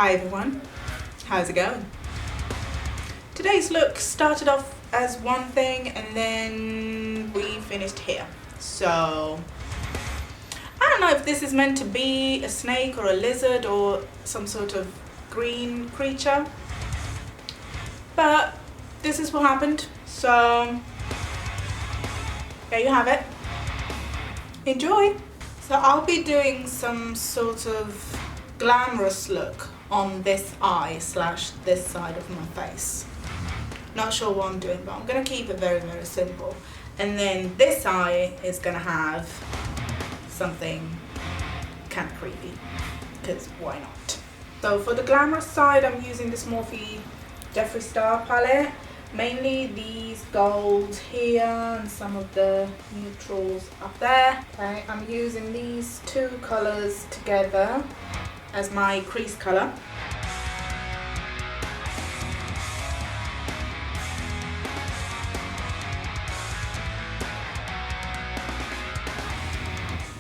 Hi everyone, how's it going? Today's look started off as one thing and then we finished here. So I don't know if this is meant to be a snake or a lizard or some sort of green creature, but this is what happened. So there you have it. Enjoy. So I'll be doing some sort of glamorous look on this eye slash this side of my face. Not sure what I'm doing, but I'm gonna keep it very, very simple. And then this eye is gonna have something kind of creepy, because why not? So for the glamorous side, I'm using this Morphe Jeffree Star palette. Mainly these golds here and some of the neutrals up there. Okay, I'm using these two colors together as my crease color.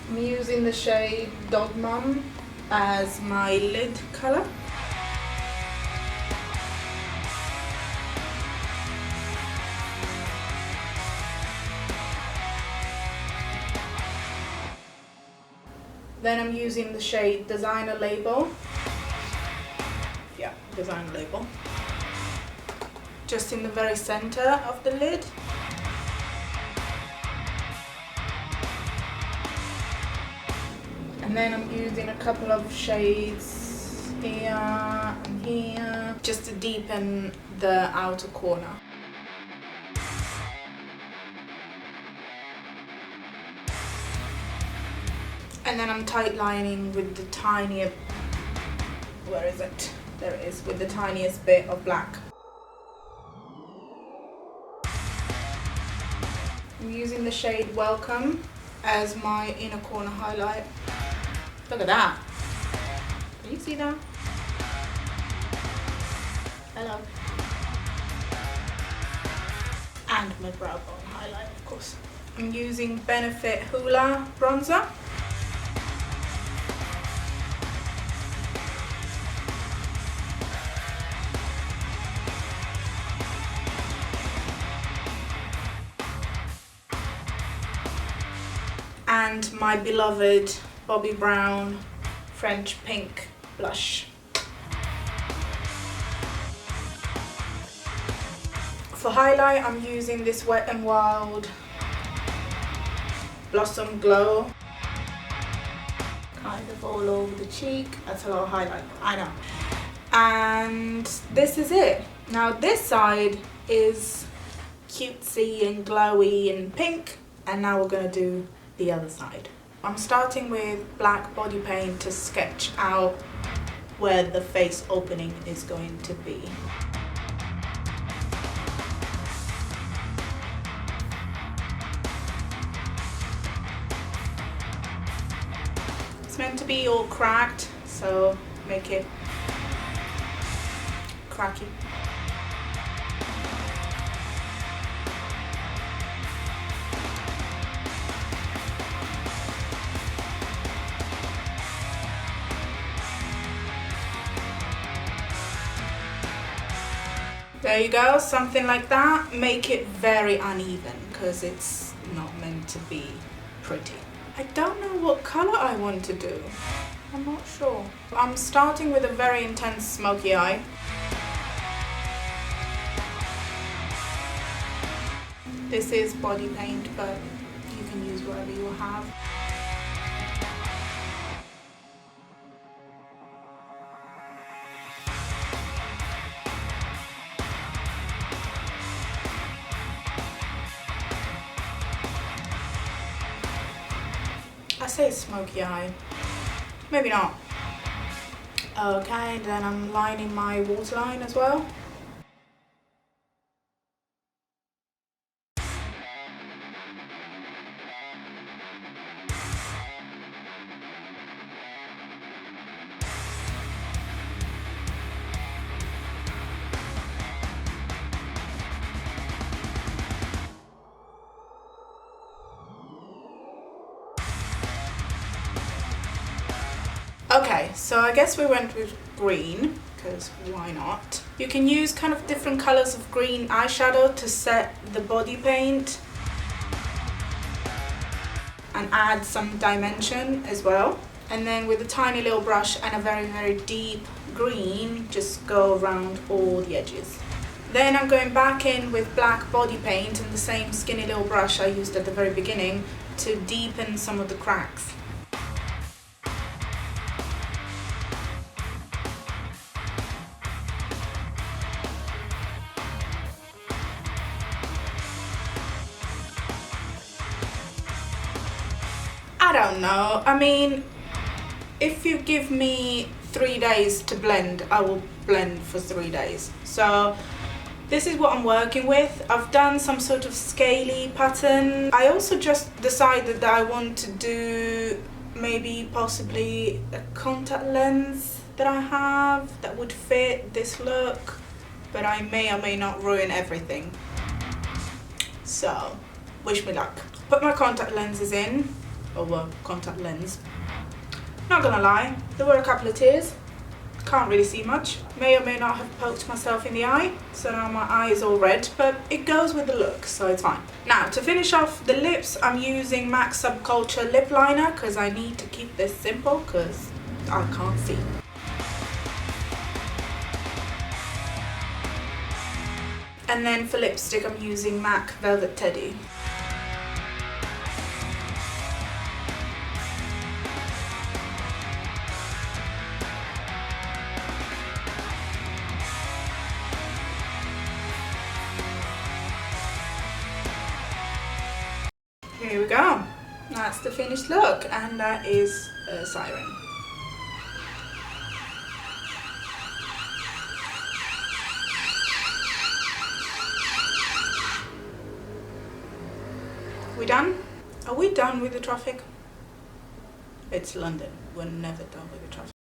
I'm using the shade Dog Mom as my lid color. Then I'm using the shade Designer Label. Yeah, Designer Label. Just in the very center of the lid. And then I'm using a couple of shades here and here, just to deepen the outer corner. And then I'm tight lining with the tiniest, where is it? There it is, with the tiniest bit of black. I'm using the shade Welcome as my inner corner highlight. Look at that. Can you see that? Hello. And my brow bone highlight, of course. I'm using Benefit Hoola bronzer. And my beloved Bobbi Brown French Pink blush. For highlight, I'm using this Wet n Wild Blossom Glow. Kind of all over the cheek. That's a lot of highlight, I know. And this is it. Now this side is cutesy and glowy and pink, and now we're gonna do the other side. I'm starting with black body paint to sketch out where the face opening is going to be. It's meant to be all cracked, so make it cracky. There you go, something like that. Make it very uneven because it's not meant to be pretty. I don't know what color I want to do. I'm not sure. I'm starting with a very intense smoky eye. This is body paint, but you can use whatever you have. I say smoky eye, maybe not. Okay, then I'm lining my waterline as well. Okay, so I guess we went with green, because why not? You can use kind of different colours of green eyeshadow to set the body paint and add some dimension as well. And then with a tiny little brush and a very, very deep green, just go around all the edges. Then I'm going back in with black body paint and the same skinny little brush I used at the very beginning to deepen some of the cracks. I don't know, I mean, if you give me 3 days to blend, I will blend for 3 days. So this is what I'm working with. I've done some sort of scaly pattern. I also just decided that I want to do maybe possibly a contact lens that I have that would fit this look, but I may or may not ruin everything. So wish me luck. Put my contact lenses in, or well, contact lens. Not gonna lie, there were a couple of tears. Can't really see much. May or may not have poked myself in the eye, so now my eye is all red, but it goes with the look, so it's fine. Now, to finish off the lips, I'm using MAC Subculture lip liner because I need to keep this simple because I can't see. And then for lipstick, I'm using MAC Velvet Teddy. Here we go. That's the finished look, and that is a siren. We done? Are we done with the traffic? It's London. We're never done with the traffic.